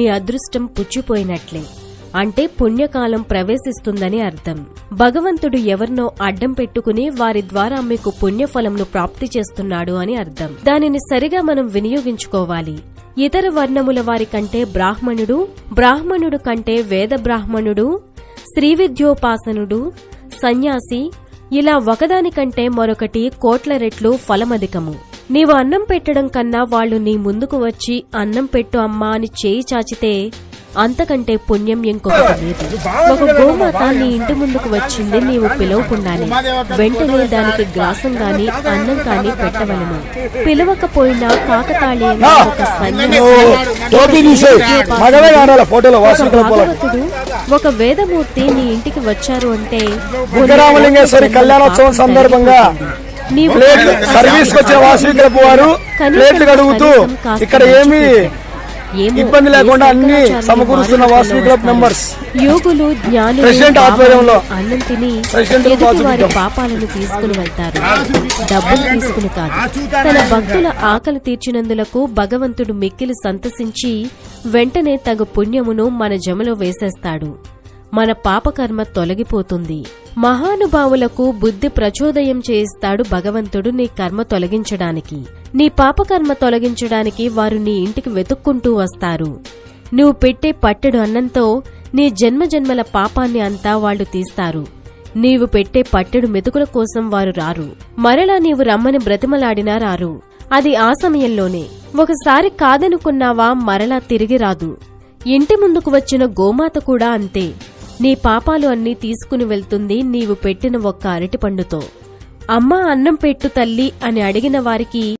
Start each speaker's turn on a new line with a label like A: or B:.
A: నీ అదృష్టం పుచ్చిపోయినట్లే. అంటే పుణ్యకాలం ప్రవేశిస్తుందని అర్థం. భగవంతుడు ఎవరినో అడ్డం పెట్టుకుని వారి ద్వారా మీకు పుణ్యఫలంను ప్రాప్తి చేస్తున్నాడు అని అర్థం. దానిని సరిగా మనం వినియోగించుకోవాలి. ఇతర వర్ణముల వారి కంటే బ్రాహ్మణుడు, బ్రాహ్మణుడు కంటే వేద బ్రాహ్మణుడు, శ్రీవిద్యోపాసనుడు, సన్యాసి, ఇలా ఒకదానికంటే మరొకటి కోట్ల రెట్లు ఫలమధికము. నీవు అన్నం పెట్టడం కన్నా వాళ్లు నీ ముందుకు వచ్చి అన్నం పెట్టు అమ్మా అని చేయి చాచితే అంతకంటే పుణ్యం ఇంకొకటి లేదు. ఒక గోమాత నీ ఇంటి ముందుకు వచ్చింది, నీవు పిలవకుండానే వెంటనే దానికి గ్రాసం గాని అన్నం కాని పెట్టవలను. పిలవకపోయినా కాకతాళీయంగా ఒక భాగవతుడు, ఒక వేదమూర్తి నీ ఇంటికి వచ్చారు అంటే
B: కళ్యాణోత్సవం సందర్భంగా ఇక్కడ ఏమి ఇబ్బంది లేకుండా అన్ని సమకూరుస్తున్న వాసవి క్లబ్ మెంబర్స్,
A: యోగులు, జ్ఞానులు
B: ప్రెసిడెంట్ ఆధ్వర్యంలో
A: అన్నం తిని వారి పాపాలను తీసుకుని వెళ్తారు, డబ్బులు తీసుకుని కాదు. తన భక్తుల ఆకలి తీర్చినందులకు భగవంతుడు మిక్కిలి సంతసించి వెంటనే తగు పుణ్యమును మన జమలో వేసేస్తాడు. మన పాపకర్మ తొలగిపోతుంది. మహానుభావులకు బుద్ధి ప్రచోదయం చేయిస్తాడు భగవంతుడు నీ కర్మ తొలగించడానికి. నీ పాపకర్మ తొలగించడానికి వారు నీ ఇంటికి వెతుక్కుంటూ వస్తారు. నువ్వు పెట్టే పట్టెడు అన్నంతో నీ జన్మజన్మల పాపాన్ని అంతా వాళ్లు తీస్తారు. నీవు పెట్టే పట్టెడు మెతుకుల కోసం వారు రారు. మరలా నీవు రమ్మని బ్రతిమలాడినా రారు. అది ఆ సమయంలోనే. ఒకసారి కాదనుకున్నావా మరలా తిరిగి రాదు. ఇంటి ముందుకు వచ్చిన గోమాత కూడా అంతే. నీ పాపాలు అన్నీ తీసుకుని వెళ్తుంది నీవు పెట్టిన ఒక్క అరటిపండుతో. అమ్మా అన్నం పెట్టు తల్లి అని అడిగిన వారికి